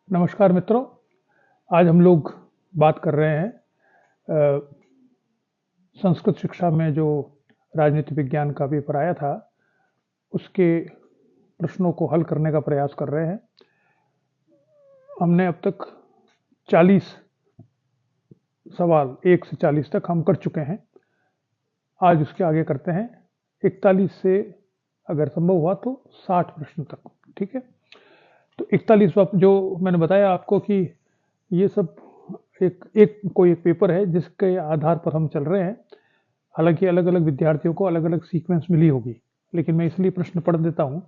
नमस्कार मित्रों। आज हम लोग बात कर रहे हैं संस्कृत शिक्षा में जो राजनीति विज्ञान का पेपर आया था उसके प्रश्नों को हल करने का प्रयास कर रहे हैं। हमने अब तक 40 सवाल 1 से 40 तक हम कर चुके हैं। आज उसके आगे करते हैं 41 से अगर संभव हुआ तो 60 प्रश्न तक। ठीक है, तो 41वां जो मैंने बताया आपको कि ये सब कोई एक पेपर है जिसके आधार पर हम चल रहे हैं। हालांकि अलग अलग विद्यार्थियों को अलग अलग सीक्वेंस मिली होगी, लेकिन मैं इसलिए प्रश्न पढ़ देता हूं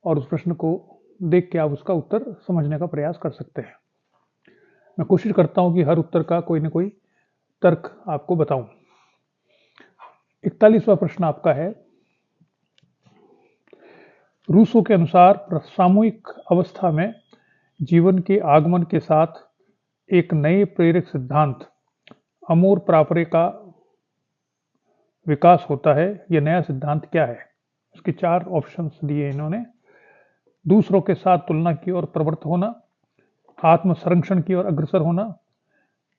और उस प्रश्न को देख के आप उसका उत्तर समझने का प्रयास कर सकते हैं। मैं कोशिश करता हूं कि हर उत्तर का कोई ना कोई तर्क आपको बताऊं। 41वां प्रश्न आपका है, रूसो के अनुसार सामूहिक अवस्था में जीवन के आगमन के साथ एक नए प्रेरक सिद्धांत अमूर प्रापरे का विकास होता है। यह नया सिद्धांत क्या है? इसके 4 ऑप्शंस दिए इन्होंने। दूसरों के साथ तुलना की ओर प्रवृत्त होना, आत्म संरक्षण की ओर अग्रसर होना,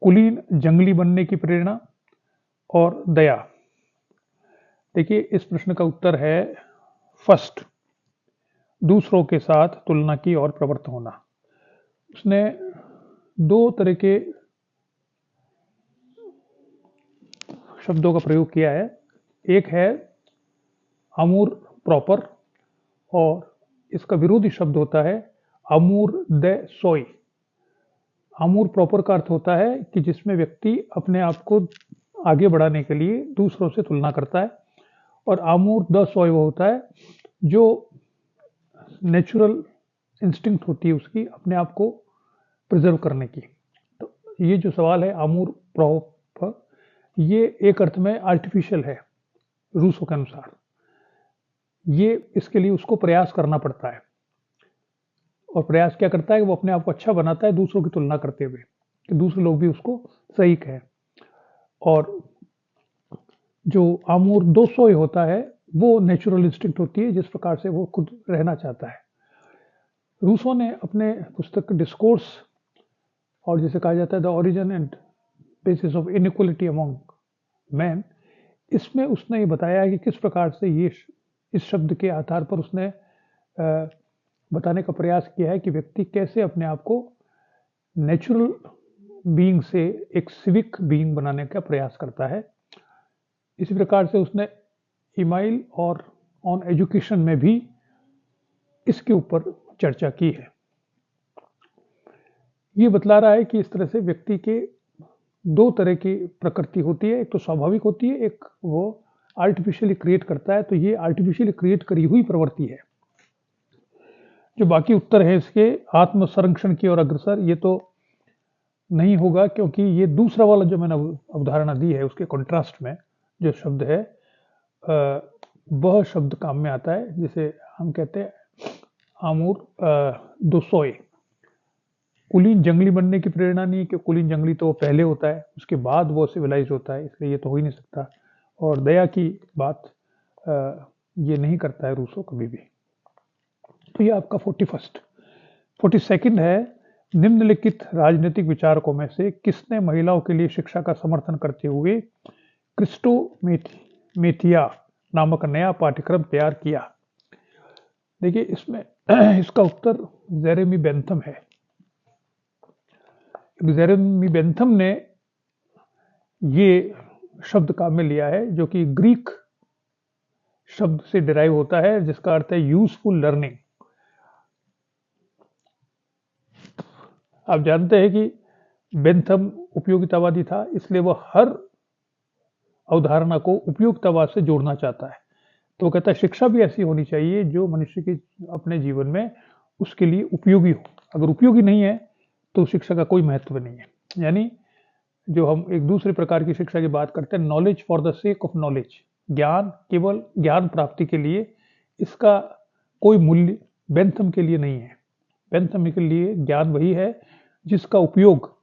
कुलीन जंगली बनने की प्रेरणा और दया। देखिए, इस प्रश्न का उत्तर है फर्स्ट, दूसरों के साथ तुलना की ओर प्रवृत्त होना। उसने 2 तरह के शब्दों का प्रयोग किया है। एक है अमूर प्रॉपर और इसका विरोधी शब्द होता है अमूर द सोई। अमूर प्रॉपर का अर्थ होता है कि जिसमें व्यक्ति अपने आप को आगे बढ़ाने के लिए दूसरों से तुलना करता है, और अमूर द सोई वो होता है जो नेचुरल इंस्टिंक्ट होती है उसकी अपने आप को प्रिजर्व करने की। तो ये जो सवाल है अमूर प्रॉपर, ये एक अर्थ में आर्टिफिशियल है रूसो के अनुसार। ये इसके लिए उसको प्रयास करना पड़ता है, और प्रयास क्या करता है कि वो अपने आप को अच्छा बनाता है दूसरों की तुलना करते हुए कि दूसरे लोग भी उसको सही कहें। और जो आमूर 200 होता है वो नेचुरल इंस्टिंक्ट होती है जिस प्रकार से वो खुद रहना चाहता है। रूसो ने अपने पुस्तक डिस्कोर्स, और जिसे कहा जाता है the origin and bases of inequality among man, इसमें उसने ये बताया है कि किस प्रकार से ये इस शब्द के आधार पर उसने बताने का प्रयास किया है कि व्यक्ति कैसे अपने आप को नेचुरल बीइंग से एक सिविक बीइंग बनाने का प्रयास करता है। इसी प्रकार से उसने ईमाइल और ऑन एजुकेशन में भी इसके ऊपर चर्चा की है। ये बतला रहा है कि इस तरह से व्यक्ति के 2 तरह की प्रकृति होती है, एक तो स्वाभाविक होती है, एक वो आर्टिफिशियली क्रिएट करता है। तो ये आर्टिफिशियली क्रिएट करी हुई प्रवृत्ति है। जो बाकी उत्तर है इसके आत्म संरक्षण की ओर अग्रसर, ये तो नहीं होगा, क्योंकि ये दूसरा वाला जो मैंने अवधारणा दी है उसके कॉन्ट्रास्ट में जो शब्द है वह शब्द काम में आता है, जिसे हम कहते हैं आमूर 200। कुलीन जंगली बनने की प्रेरणा नहीं है, कि कुलीन जंगली तो पहले होता है, उसके बाद वो सिविलाइज होता है, इसलिए ये तो हो ही नहीं सकता। और दया की बात ये नहीं करता है रूसो कभी भी। तो ये आपका 41st। 42nd है, निम्नलिखित राजनीतिक विचारकों में से किसने महिलाओं के लिए शिक्षा का समर्थन करते हुए क्रिस्टो मेथिया नामक नया पाठ्यक्रम तैयार किया? देखिए, इसमें इसका उत्तर जेरेमी बेंथम है। जेरेमी बेंथम ने ये शब्द काम में लिया है जो कि ग्रीक शब्द से डिराइव होता है, जिसका अर्थ है यूजफुल लर्निंग। आप जानते हैं कि बेंथम उपयोगितावादी था, इसलिए वह हर अवधारणा को उपयोगितावाद से जोड़ना चाहता है। तो वो कहता है शिक्षा भी ऐसी होनी चाहिए जो मनुष्य के अपने जीवन में उसके लिए उपयोगी हो। अगर उपयोगी नहीं है तो शिक्षा का कोई महत्व नहीं है। यानी जो हम एक दूसरे प्रकार की शिक्षा की बात करते हैं, knowledge for the sake of knowledge, ज्ञान केवल ज्ञान प्राप्ति के लिए, इसका कोई मूल्य बेंथम के लिए नहीं है। बेंथम के लिए ज्ञान वही है जिसका उपयोग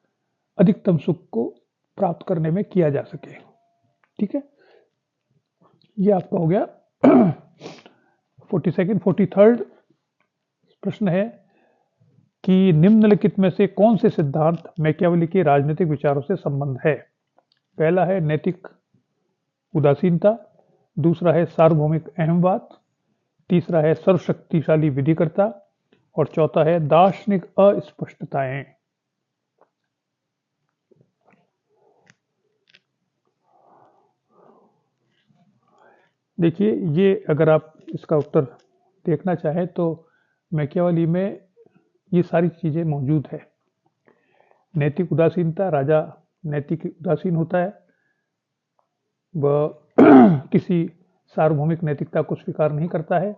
अधिकतम सुख को प्राप्त करने में किया जा सके। ठीक है, ये आपका हो गया 42nd। 43rd प्रश्न है, कि निम्नलिखित में से कौन से सिद्धांत मैकियावेली के राजनीतिक विचारों से संबंध है। पहला है नैतिक उदासीनता, दूसरा है सार्वभौमिक अहमवाद, तीसरा है सर्वशक्तिशाली विधिकर्ता और चौथा है दार्शनिक अस्पष्टताएं। देखिए, ये अगर आप इसका उत्तर देखना चाहें तो मैकियावेली में ये सारी चीजें मौजूद है। नैतिक उदासीनता, राजा नैतिक उदासीन होता है, वह किसी सार्वभौमिक नैतिकता को स्वीकार नहीं करता है,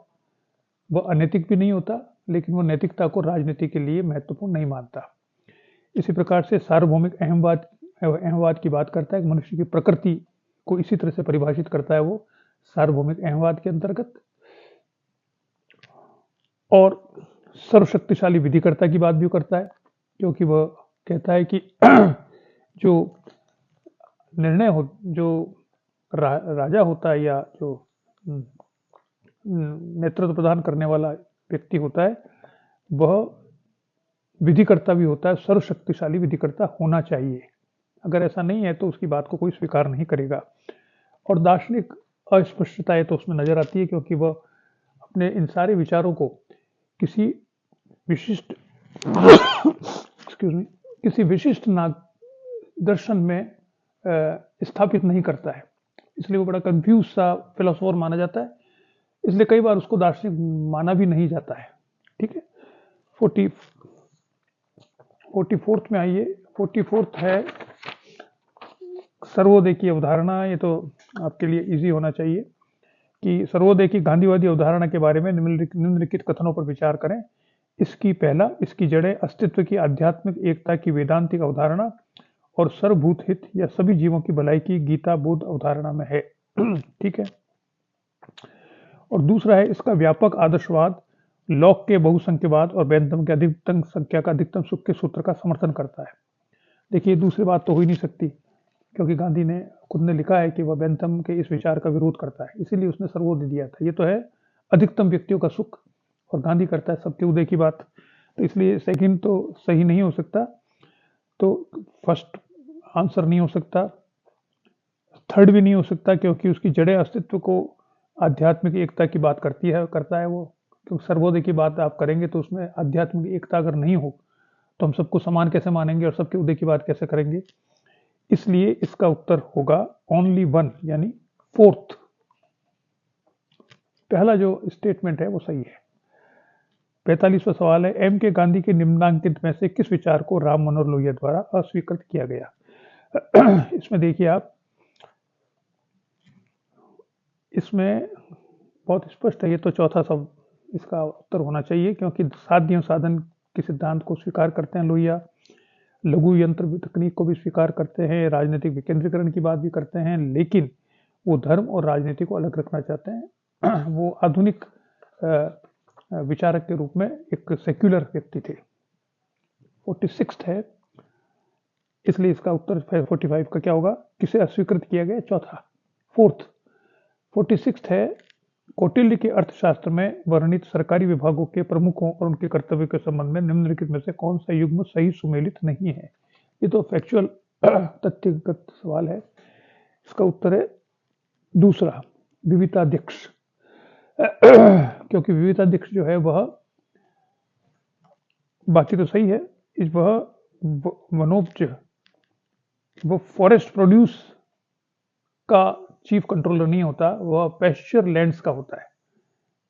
वह अनैतिक भी नहीं होता, लेकिन वह नैतिकता को राजनीति के लिए महत्वपूर्ण नहीं मानता। इसी प्रकार से सार्वभौमिक अहमवाद की बात करता है, मनुष्य की प्रकृति को इसी तरह से परिभाषित करता है वो सार्वभौमिक अहमवाद के अंतर्गत। और सर्वशक्तिशाली विधिकर्ता की बात भी करता है, क्योंकि वह कहता है कि जो निर्णय हो, जो राजा होता है या जो नेतृत्व प्रदान करने वाला व्यक्ति होता है, वह विधिकर्ता भी होता है, सर्वशक्तिशाली विधिकर्ता होना चाहिए। अगर ऐसा नहीं है तो उसकी बात को कोई स्वीकार नहीं करेगा। और दार्शनिक अस्पष्टताएं तो उसमें नजर आती है, क्योंकि वह अपने इन सारे विचारों को किसी विशिष्ट किसी विशिष्ट दर्शन में स्थापित नहीं करता है, इसलिए वो बड़ा कंफ्यूज सा फिलोसोफर माना जाता है, इसलिए कई बार उसको दार्शनिक माना भी नहीं जाता है। ठीक है। 44th में आइए। 44th है सर्वोदय की अवधारणा। ये तो आपके लिए इजी होना चाहिए कि सर्वोदय की गांधीवादी अवधारणा के बारे में निम्नलिखित कथनों पर विचार करें। इसकी जड़ें अस्तित्व की आध्यात्मिक एकता की वेदांतिक अवधारणा और सर्वभूत हित या सभी जीवों की भलाई की गीता बुद्ध अवधारणा में है। ठीक है। और दूसरा है इसका व्यापक आदर्शवाद, लॉक के बहुसंख्यवाद और बेंथम के अधिकतम संख्या का अधिकतम सुख के सूत्र का समर्थन करता है। देखिए, दूसरी बात तो हो ही नहीं सकती, क्योंकि गांधी ने खुद ने लिखा है कि वह बेंथम के इस विचार का विरोध करता है, इसीलिए उसने सर्वोदय दिया था। ये तो है अधिकतम व्यक्तियों का सुख, और गांधी करता है सबके उदय की बात, तो इसलिए सेकंड तो सही नहीं हो सकता, तो फर्स्ट आंसर नहीं हो सकता, थर्ड भी नहीं हो सकता, क्योंकि उसकी जड़ें अस्तित्व को आध्यात्मिक एकता की बात करता है वो। क्योंकि सर्वोदय की बात आप करेंगे तो उसमें आध्यात्मिक एकता अगर नहीं हो तो हम सबको समान कैसे मानेंगे और सबके उदय की बात कैसे करेंगे। इसलिए इसका उत्तर होगा ओनली वन, यानी 4th। पहला जो स्टेटमेंट है वो सही है। 45वां सवाल है, एम के गांधी के निम्नांकित में से किस विचार को राम मनोहर लोहिया द्वारा अस्वीकृत किया गया। इसमें देखिए आप, इसमें बहुत स्पष्ट है, ये तो चौथा सब इसका उत्तर होना चाहिए, क्योंकि साध्य साधन के सिद्धांत को स्वीकार करते हैं लोहिया, लघु यंत्र तकनीक को भी स्वीकार करते हैं, राजनीतिक विकेंद्रीकरण की बात भी करते हैं, लेकिन वो धर्म और राजनीति को अलग रखना चाहते हैं। वो आधुनिक विचारक के रूप में एक सेक्युलर व्यक्ति थे। 46th है, इसलिए इसका उत्तर 45 का क्या होगा, किसे अस्वीकृत किया गया, चौथा। 4th 46th है, कौटिल्य के अर्थशास्त्र में वर्णित सरकारी विभागों के प्रमुखों और उनके कर्तव्य के संबंध में निम्नलिखित में से कौन सा युग्म सही सुमेलित नहीं है। ये तो फैक्चुअल तथ्यगत सवाल है। इसका उत्तर है दूसरा, विविताध्यक्ष। क्योंकि विविताध्यक्ष जो है वह, बाकी तो सही है, वह वनोपज, वो फॉरेस्ट प्रोड्यूस का चीफ कंट्रोलर नहीं होता, वह पेस्चर लैंड्स का होता है।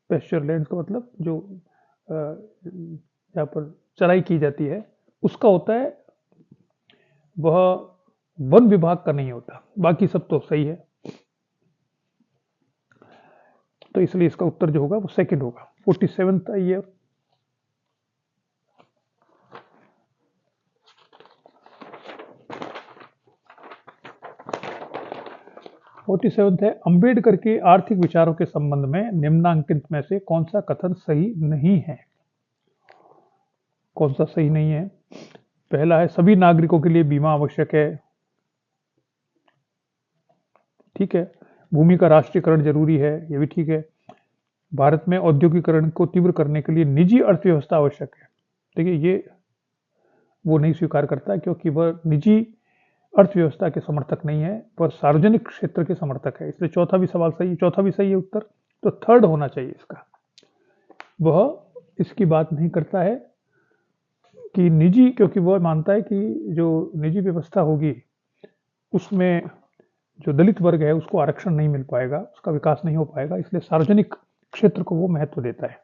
पेस्चर लैंड्स का मतलब जो जहाँ पर चराई की जाती है उसका होता है, वह वन विभाग का नहीं होता। बाकी सब तो सही है, तो इसलिए इसका उत्तर जो होगा वो सेकंड होगा। 47th ये 47th है, अंबेडकर के आर्थिक विचारों के संबंध में निम्नांकित में से कौन सा कथन सही नहीं है। कौन सा सही नहीं है। पहला है, सभी नागरिकों के लिए बीमा आवश्यक है। ठीक है। भूमि का राष्ट्रीयकरण जरूरी है, ये भी ठीक है। भारत में औद्योगिकरण को तीव्र करने के लिए निजी अर्थव्यवस्था आवश्यक है। देखिए ये वो नहीं स्वीकार करता क्योंकि वह निजी अर्थव्यवस्था के समर्थक नहीं है, पर सार्वजनिक क्षेत्र के समर्थक है। इसलिए चौथा भी सवाल सही, चौथा भी सही है उत्तर, तो थर्ड होना चाहिए इसका। वह इसकी बात नहीं करता है कि निजी, क्योंकि वह मानता है कि जो निजी व्यवस्था होगी उसमें जो दलित वर्ग है उसको आरक्षण नहीं मिल पाएगा, उसका विकास नहीं हो पाएगा, इसलिए सार्वजनिक क्षेत्र को वो महत्व देता है।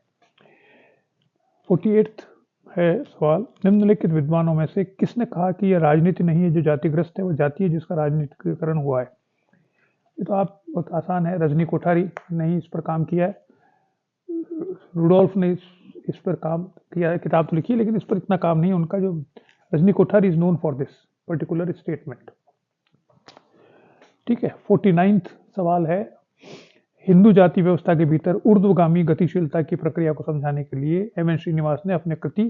48 है सवाल, निम्नलिखित विद्वानों में से किसने कहा कि यह राजनीति नहीं है जो जातिग्रस्त है, वो जाति है जिसका राजनीतिकरण हुआ है। ये तो आप बहुत आसान है, रजनी कोठारी ने इस पर काम किया है, रुडोल्फ ने इस पर काम किया है, किताब तो लिखी है लेकिन इस पर इतना काम नहीं है उनका। जो Rajni Kothari is known for this particular statement. ठीक है। 49th सवाल है, हिंदू जाति व्यवस्था के भीतर ऊर्ध्वगामी गतिशीलता की प्रक्रिया को समझाने के लिए एम.एन. श्रीनिवास ने अपने कृति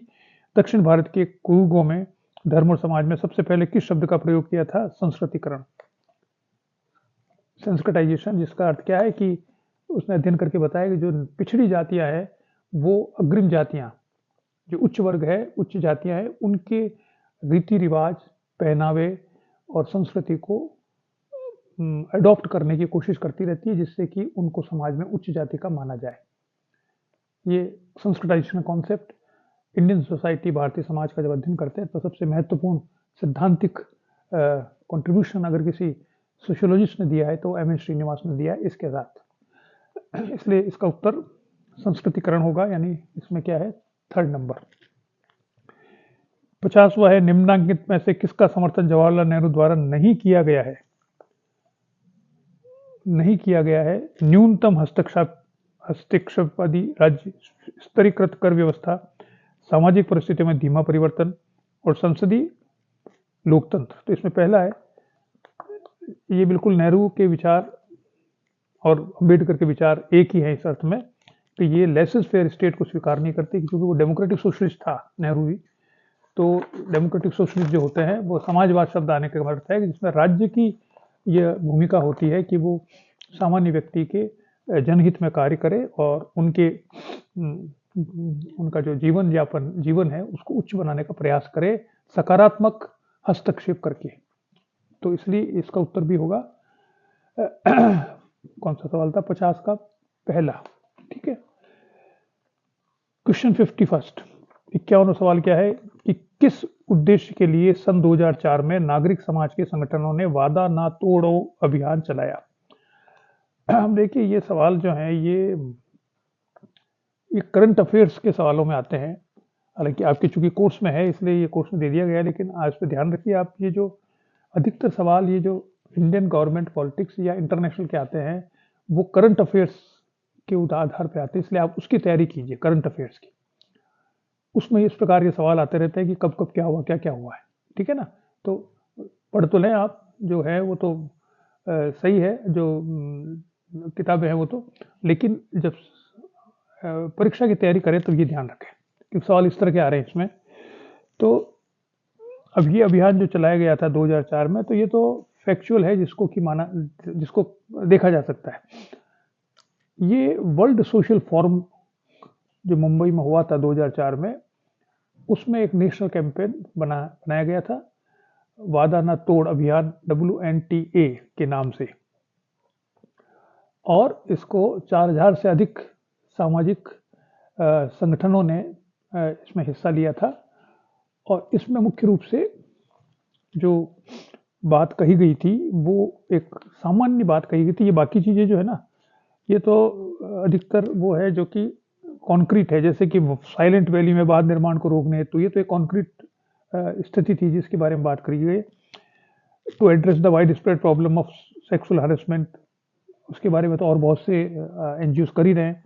दक्षिण भारत के कुरुगों में धर्म और समाज में सबसे पहले किस शब्द का प्रयोग किया था? संस्कृतिकरण, सेंस्क्रिटाइजेशन, जिसका अर्थ क्या है कि उसने अध्ययन करके बताया कि जो पिछड़ी जातियां हैं वो अग्रिम जातियां, जो उच्च वर्ग है, उच्च जातियां हैं, उनके रीति रिवाज, पहनावे और संस्कृति को अडॉप्ट करने की कोशिश करती रहती है, जिससे कि उनको समाज में उच्च जाति का माना जाए। ये Sanskritisation concept Indian society, Bharatiya Samaj का जब अध्ययन करते हैं तो सबसे महत्वपूर्ण सिद्धांतिक कंट्रीब्यूशन अगर किसी सोशियोलॉजिस्ट ने दिया है तो एम.एन. श्रीनिवास ने दिया है इसके साथ। इसलिए इसका उत्तर संस्कृतिकरण होगा, यानी इसमें क्या है? Third number. 50वां है, निम्नांकित में से किसका समर्थन जवाहरलाल नेहरू द्वारा नहीं किया गया है? नहीं किया गया है न्यूनतम हस्तक्षेपादी राज्य स्तरीकृत कर व्यवस्था, सामाजिक परिस्थितियों में धीमा परिवर्तन और संसदीय लोकतंत्र। तो इसमें पहला है, ये बिल्कुल नेहरू के विचार और अंबेडकर के विचार एक ही है इस अर्थ में कि ये लेसेस फेयर स्टेट को स्वीकार नहीं करते, क्योंकि वो डेमोक्रेटिक सोशलिस्ट था नेहरू भी। तो डेमोक्रेटिक सोशलिस्ट जो होते हैं वो समाजवाद शब्द आने का अर्थ है कि जिसमें राज्य की यह भूमिका होती है कि वो सामान्य व्यक्ति के जनहित में कार्य करे और उनका जो जीवन है उसको उच्च बनाने का प्रयास करे, सकारात्मक हस्तक्षेप करके। तो इसलिए इसका उत्तर भी होगा कौन सा सवाल था? 50 का पहला। ठीक है। क्वेश्चन 51, 51वां सवाल क्या है कि किस उद्देश्य के लिए सन 2004 में नागरिक समाज के संगठनों ने वादा ना तोड़ो अभियान चलाया? हम देखिए ये सवाल जो है ये करंट अफेयर्स के सवालों में आते हैं, हालांकि आपके चूंकि कोर्स में है इसलिए ये कोर्स में दे दिया गया है, लेकिन आज पे ध्यान रखिए आप, ये जो अधिकतर सवाल ये जो इंडियन गवर्नमेंट पॉलिटिक्स या इंटरनेशनल के आते हैं वो करंट अफेयर्स के आधार पे आते हैं, इसलिए आप उसकी तैयारी कीजिए करंट अफेयर्स की। उसमें इस प्रकार के सवाल आते रहते हैं कि कब कब क्या हुआ, क्या क्या हुआ है। ठीक है ना? तो पढ़ तो लें आप, जो है वो तो सही है, जो किताबें हैं वो तो, लेकिन जब परीक्षा की तैयारी करें तो ये ध्यान रखें कि सवाल इस तरह के आ रहे हैं इसमें। तो अब ये अभियान जो चलाया गया था 2004 में, तो ये तो फैक्चुअल है, जिसको देखा जा सकता है। ये वर्ल्ड सोशल फोरम जो मुंबई में हुआ था 2004 में, उसमें एक नेशनल कैंपेन बनाया गया था, वादा ना तोड़ अभियान, WNTA के नाम से, और इसको 4000 से अधिक सामाजिक संगठनों ने इसमें हिस्सा लिया था। और इसमें मुख्य रूप से जो बात कही गई थी वो एक सामान्य बात कही गई थी। ये बाकी चीजें जो है ना, ये तो अधिकतर वो है जो कि कॉन्क्रीट है, जैसे कि साइलेंट वैली में बाढ़ निर्माण को रोकने हेतु, ये तो एक कॉन्क्रीट स्थिति थी जिसके बारे में बात करी गई। To address the wide spread problem of sexual harassment, उसके बारे में तो और बहुत से एनजीओ कर ही रहे हैं।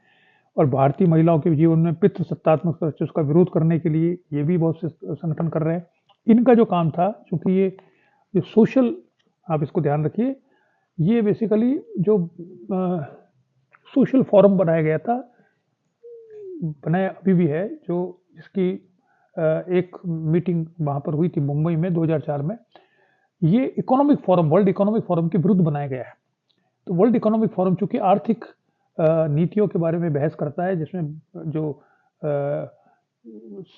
और भारतीय महिलाओं के जीवन में पितृसत्तात्मक उसका विरोध करने के लिए ये भी बहुत से संगठन कर रहे हैं। इनका जो काम था, चूंकि ये सोशल, आप इसको ध्यान रखिए, ये बेसिकली जो सोशल फोरम बनाया गया था, बनाया अभी भी है, जो जिसकी एक मीटिंग वहां पर हुई थी मुंबई में 2004 में। ये economic forum, world economic forum के विरुद्ध बनाया गया है। तो वर्ल्ड इकोनॉमिक फोरम चूंकि आर्थिक नीतियों के बारे में बहस करता है, जिसमें जो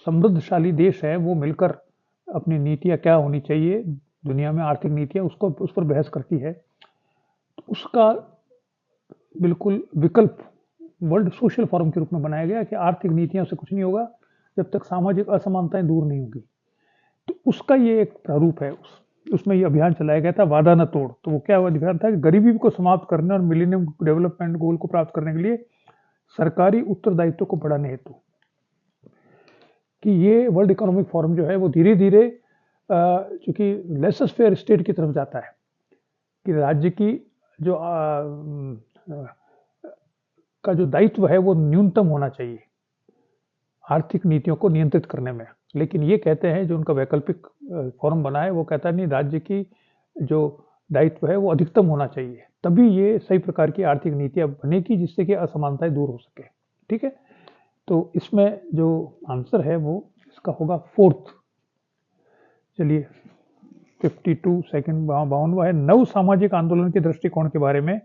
समृद्धशाली देश हैं वो मिलकर अपनी नीतियाँ क्या होनी चाहिए दुनिया में आर्थिक नीतियाँ उस पर बहस करती है। तो उसका बिल्कुल विकल्प वर्ल्ड सोशल फोरम के रूप में बनाया गया कि आर्थिक नीतियों से कुछ नहीं होगा जब तक सामाजिक असमानताएं दूर नहीं होगी। तो उसका ये एक प्रारूप है। उसमें ये अभियान चलाया गया था वादा न तोड़। तो वो क्या अभियान था कि गरीबी को समाप्त करने और मिलेनियम डेवलपमेंट गोल को प्राप्त करने के लिए सरकारी उत्तरदायित्व को बढ़ाने हेतु कि ये वर्ल्ड इकोनॉमिक फोरम जो है वो धीरे धीरे चूंकि लेसस फेयर स्टेट की तरफ जाता है कि राज्य की जो का जो दायित्व है वो न्यूनतम होना चाहिए आर्थिक नीतियों को नियंत्रित करने में। लेकिन ये कहते हैं जो उनका वैकल्पिक फोरम बना है वो कहता है नहीं राज्य की जो दायित्व है वो अधिकतम होना चाहिए तभी ये सही प्रकार की आर्थिक नीतियां बनेगी जिससे कि असमानताएं दूर हो सके। ठीक है, तो इसमें जो आंसर है वो इसका होगा फोर्थ। चलिए 52 सेकंड 52वां है नव सामाजिक आंदोलन के दृष्टिकोण के बारे में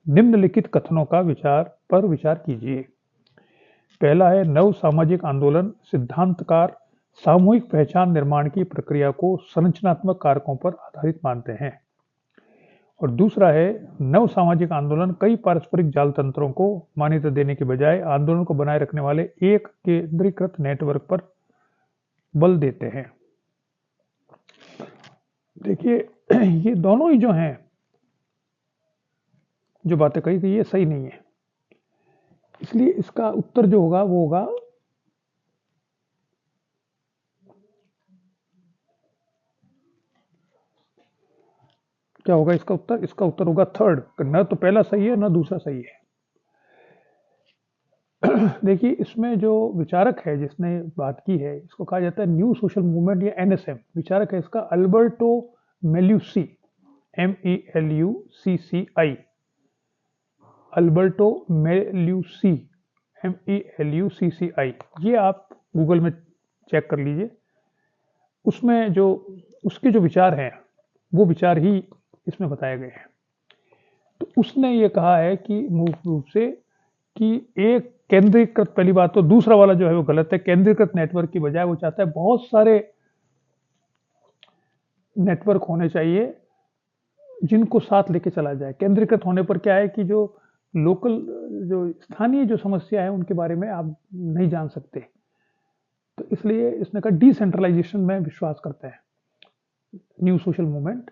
निम्नलिखित कथनों का विचार कीजिए। पहला है नव सामाजिक आंदोलन सिद्धांतकार सामूहिक पहचान निर्माण की प्रक्रिया को संरचनात्मक कारकों पर आधारित मानते हैं। और दूसरा है नव सामाजिक आंदोलन कई पारस्परिक जाल तंत्रों को मान्यता देने के बजाय आंदोलन को बनाए रखने वाले एक केंद्रीकृत नेटवर्क पर बल देते हैं। देखिए ये दोनों ही जो हैं जो बातें कही थी ये सही नहीं है, इसलिए इसका उत्तर जो होगा वो होगा क्या होगा इसका उत्तर होगा थर्ड। न तो पहला सही है न दूसरा सही है। देखिए इसमें जो विचारक है जिसने बात की है इसको कहा जाता है न्यू सोशल मूवमेंट या एनएसएम। विचारक है इसका अल्बर्टो मेल्यूसी MELUCCI अल्बर्टो MELUCCI। ये आप गूगल में चेक कर लीजिए। उसमें जो उसके जो विचार हैं वो विचार ही इसमें बताए गए हैं। तो उसने ये कहा है कि मूल रूप से कि एक केंद्रीकृत पहली बात तो दूसरा वाला जो है वो गलत है। केंद्रीकृत नेटवर्क की बजाय वो चाहता है बहुत सारे नेटवर्क होने चाहिए जिनको साथ लेके चला जाए। केंद्रीकृत होने पर क्या है कि जो लोकल जो स्थानीय जो समस्या है उनके बारे में आप नहीं जान सकते। तो इसलिए इसने कहा डिसेंट्रलाइजेशन में विश्वास करते हैं न्यू सोशल मूवमेंट।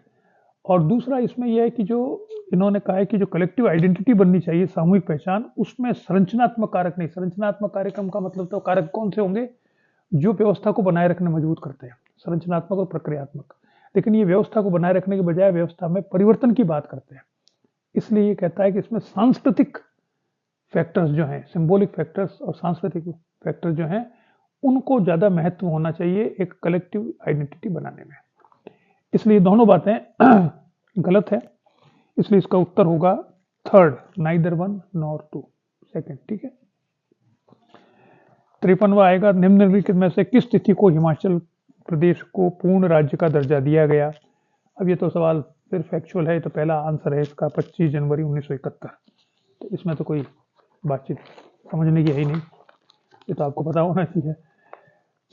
और दूसरा इसमें यह है कि जो इन्होंने कहा है कि जो कलेक्टिव आइडेंटिटी बननी चाहिए सामूहिक पहचान उसमें संरचनात्मक कारक नहीं। संरचनात्मक कार्यक्रम का मतलब तो कारक कौन से होंगे जो व्यवस्था को बनाए रखने मजबूत करते हैं, संरचनात्मक और प्रक्रियात्मक। लेकिन ये व्यवस्था को बनाए रखने के बजाय व्यवस्था में परिवर्तन की बात करते हैं। इसलिए ये कहता है कि इसमें सांस्कृतिक फैक्टर्स जो हैं सिंबॉलिक फैक्टर्स और सांस्कृतिक फैक्टर्स जो हैं उनको ज्यादा महत्व होना चाहिए एक कलेक्टिव आइडेंटिटी बनाने में। इसलिए दोनों बातें गलत है। इसलिए इसका उत्तर होगा third neither one nor two second. ठीक है, 53वां आएगा निम्नलिखित में से किस तिथि को हिमाचल प्रदेश को पूर्ण राज्य का दर्जा दिया गया। अब ये तो सवाल फिर फैक्चुअल है। तो पहला आंसर है इसका 25 जनवरी 1971। तो इसमें तो कोई बातचीत समझने की है ही नहीं, ये तो आपको पता होना चाहिए।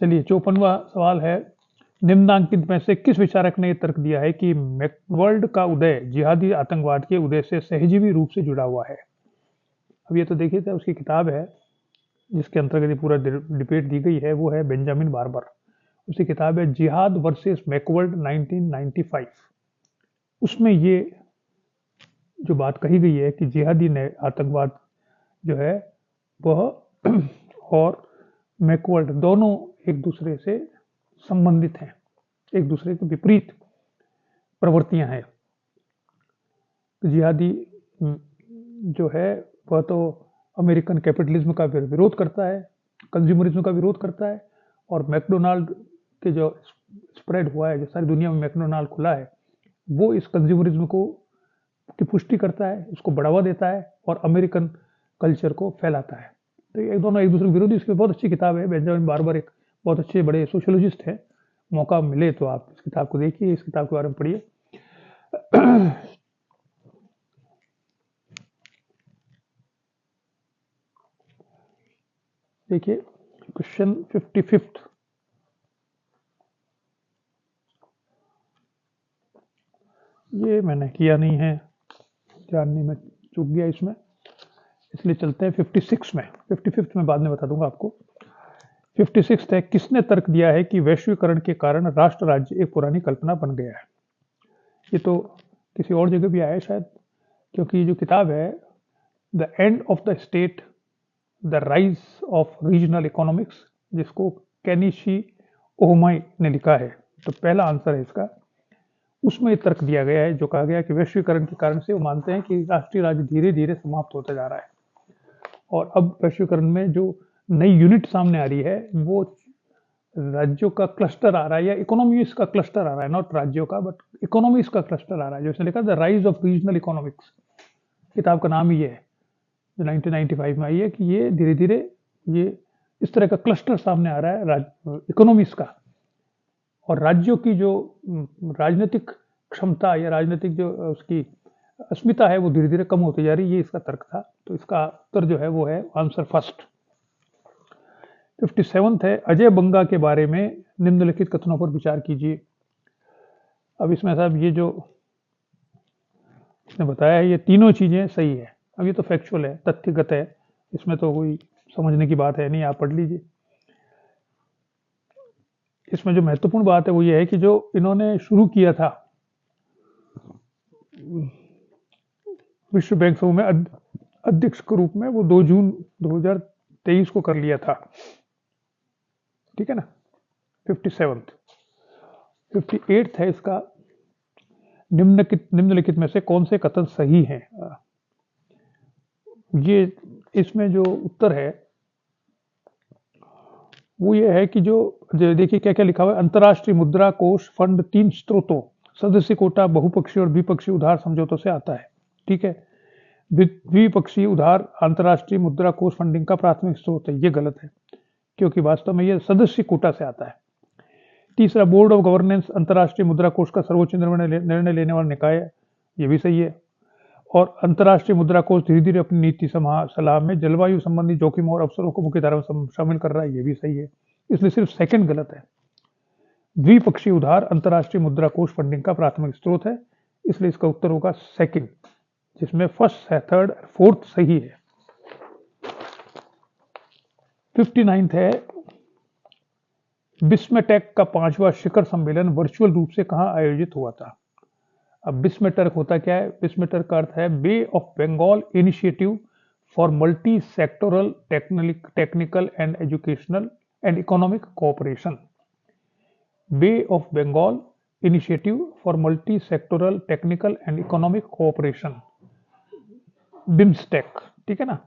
चलिए 54वां सवाल है निम्नांकित में से किस विचारक ने तर्क दिया है कि मैकवर्ल्ड का उदय जिहादी आतंकवाद के उदय से सहजीवी रूप से जुड़ा हुआ है। अब ये तो देखिए था उसकी किताब है जिसके अंतर्गत ये पूरा डिबेट दी गई है वो है बेंजामिन बार्बर। उसकी किताब है जिहाद वर्सेस मैकवर्ल्ड 1995। उसमें ये जो बात कही गई है कि जिहादी आतंकवाद जो है वह और मैकवर्ल्ड दोनों एक दूसरे से संबंधित हैं, एक दूसरे के विपरीत प्रवृत्तियां हैं। तो जिहादी जो है वह तो अमेरिकन कैपिटलिज्म का विरोध करता है, कंज्यूमरिज्म का विरोध करता है। और मैकडोनाल्ड के जो स्प्रेड हुआ है जो सारी दुनिया में मैकडोनाल्ड खुला है वो इस कंज्यूमरिज्म को की पुष्टि करता है, उसको बढ़ावा देता है और अमेरिकन कल्चर को फैलाता है। तो ये दोनों एक दूसरे के विरोधी। इसकी बहुत अच्छी किताब है। बेंजामिन बार्बर एक बहुत अच्छे बड़े सोशोलॉजिस्ट है। मौका मिले तो आप इस किताब को देखिए, इस किताब के बारे में पढ़िए। देखिए क्वेश्चन 55th, ये मैंने किया नहीं है, जानने में चूक गया इसमें, इसलिए चलते हैं 56 में। 55th में बाद में बता दूंगा आपको। 56th है, किसने तर्क दिया है कि वैश्वीकरण के कारण राष्ट्र राज्य एक पुरानी कल्पना बन गया है? ये तो किसी और जगह भी आया है शायद, क्योंकि ये जो किताब है the end of the state, the rise of regional economics, जिसको केनिशी ओहमाई ने लिखा है, तो पहला आंसर है इसका। उसमें ये तर्क दिया गया है, जो कहा गया कि वैश्वीकरण के कारण से वो मानते हैं कि राष्ट्रीय राज्य धीरे धीरे समाप्त होता जा रहा है, और अब वैश्वीकरण में जो नई यूनिट सामने आ रही है वो राज्यों का क्लस्टर आ रहा है, या इकोनॉमीज का क्लस्टर आ रहा है, नॉट राज्यों का बट इकोनॉमीज का क्लस्टर आ रहा है, जो इसने लिखा the rise of regional economics, किताब का नाम ही है, जो 1995 में आई है, कि ये धीरे धीरे ये इस तरह का क्लस्टर सामने आ रहा है इकोनॉमीज का, और राज्यों की जो राजनीतिक क्षमता या राजनीतिक जो उसकी अस्मिता है वो धीरे धीरे कम होती जा रही है, ये इसका तर्क था। तो इसका उत्तर जो है वो है आंसर फर्स्ट। 57th है, अजय बंगा के बारे में निम्नलिखित कथनों पर विचार कीजिए। अब इसमें साहब ये जो इसने बताया है ये तीनों चीजें सही है। अब ये तो फैक्चुअल है, तथ्यगत है, इसमें तो कोई समझने की बात है नहीं, आप पढ़ लीजिए। इसमें जो महत्वपूर्ण बात है वो ये है कि जो इन्होंने शुरू किया था विश्व बैंक समूह में अध्यक्ष के रूप में, वो 2 जून 2023 को कर लिया था, ठीक है ना। 57th। 58th है इसका, निम्नलिखित में से कौन से कथन सही हैं? ये इसमें जो उत्तर है वो ये है कि जो देखिए क्या क्या लिखा हुआ है, अंतर्राष्ट्रीय मुद्रा कोष फंड 3 स्रोतों, सदस्य कोटा, बहुपक्षीय और द्विपक्षीय उधार समझौतों से आता है, ठीक है। द्विपक्षीय उधार अंतर्राष्ट्रीय मुद्रा कोष फंडिंग का प्राथमिक स्रोत है, ये गलत है, क्योंकि वास्तव में ये सदस्य कोटा से आता है। तीसरा, बोर्ड ऑफ गवर्नेंस अंतर्राष्ट्रीय मुद्रा कोष का सर्वोच्च निर्णय लेने वाला निकाय है, ये भी सही है। और अंतर्राष्ट्रीय मुद्रा कोष धीरे धीरे अपनी नीति सलाह में जलवायु संबंधी जोखिम और अवसरों को मुख्य धारा में शामिल कर रहा है, ये भी सही है, इसलिए सिर्फ सेकंड गलत है। द्विपक्षीय उधार अंतर्राष्ट्रीय मुद्रा कोष फंडिंग का प्राथमिक स्रोत है, इसलिए इसका उत्तर होगा सेकंड, जिसमें फर्स्ट है, थर्ड, फोर्थ सही है। 59th है, बिस्मटेक का 5वां शिखर सम्मेलन वर्चुअल रूप से कहां आयोजित हुआ था? अब बिस्मटेक होता क्या है? बिस्मटेक का अर्थ है bay of Bengal initiative for multi sectoral technical and educational and economic cooperation. Bay of Bengal initiative for multi sectoral technical and economic cooperation, BIMSTEC, ठीक है ना।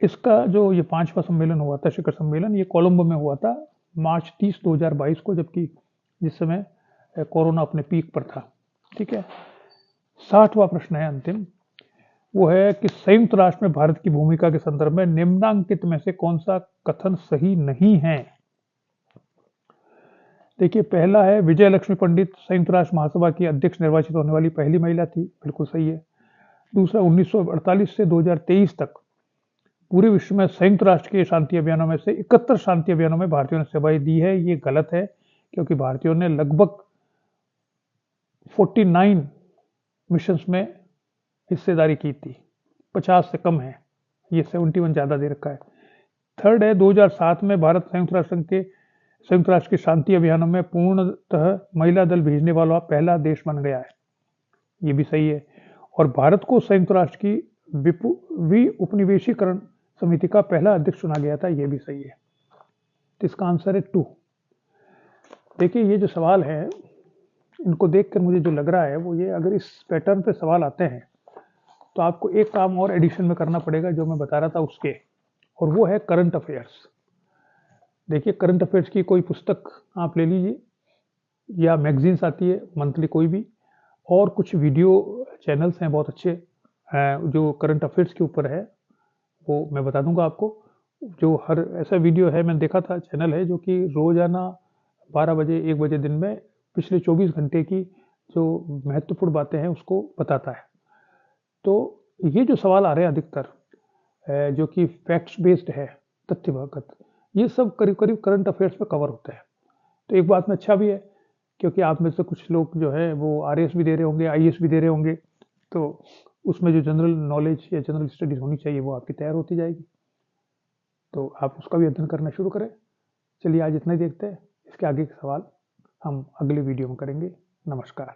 इसका जो ये 5वां सम्मेलन हुआ था, शिखर सम्मेलन, ये कोलंबो में हुआ था मार्च 30, 2022 को, जबकि जिस समय कोरोना अपने पीक पर था, ठीक है। 60वां प्रश्न है अंतिम, वो है कि संयुक्त राष्ट्र में भारत की भूमिका के संदर्भ में निम्नांकित में से कौन सा कथन सही नहीं है? देखिए, पहला है विजय लक्ष्मी पंडित संयुक्त राष्ट्र महासभा की अध्यक्ष निर्वाचित होने वाली पहली महिला थी, बिल्कुल सही है। दूसरा, 1948 से 2023 तक पूरे विश्व में संयुक्त राष्ट्र के शांति अभियानों में से 71 शांति अभियानों में भारतीयों ने सेवाएं दी है, ये गलत है, क्योंकि भारतीयों ने लगभग 49 मिशंस में हिस्सेदारी की थी, 50 से कम है, ये 71 ज्यादा दे रखा है। थर्ड है, 2007 में भारत संयुक्त राष्ट्र के शांति अभियानों में पूर्णतः महिला दल भेजने वाला पहला देश बन गया है, ये भी सही है। और भारत को संयुक्त राष्ट्र की उपनिवेशीकरण समिति का पहला अध्यक्ष चुना गया था, ये भी सही है। तो इसका आंसर है 2। देखिए, ये जो सवाल है इनको देखकर मुझे जो लग रहा है वो ये, अगर इस पैटर्न पे सवाल आते हैं तो आपको एक काम और एडिशन में करना पड़ेगा जो मैं बता रहा था उसके, और वो है करंट अफेयर्स। देखिए, करंट अफेयर्स की कोई पुस्तक आप ले लीजिए, या मैगजीन्स आती है मंथली कोई भी, और कुछ वीडियो चैनल्स हैं बहुत अच्छे जो करंट अफेयर्स के ऊपर है, वो मैं बता दूंगा आपको। जो हर ऐसा वीडियो है, मैंने देखा था, चैनल है जो कि रोजाना 12 बजे 1 बजे दिन में पिछले 24 घंटे की जो महत्वपूर्ण बातें हैं उसको बताता है। तो ये जो सवाल आ रहे हैं अधिकतर जो कि फैक्ट्स बेस्ड है, तथ्यवागत, ये सब करीब-करीब करंट अफेयर्स में कवर होता है। तो एक बात में अच्छा भी है, क्योंकि आप में से कुछ लोग जो हैं वो आरएएस भी दे रहे होंगे, आईएएस भी दे रहे होंगे, तो उसमें जो जनरल नॉलेज या जनरल स्टडीज़ होनी चाहिए वो आपकी तैयार होती जाएगी। तो आप उसका भी अध्ययन करना शुरू करें। चलिए आज इतना ही देखते हैं, इसके आगे के सवाल हम अगले वीडियो में करेंगे। नमस्कार।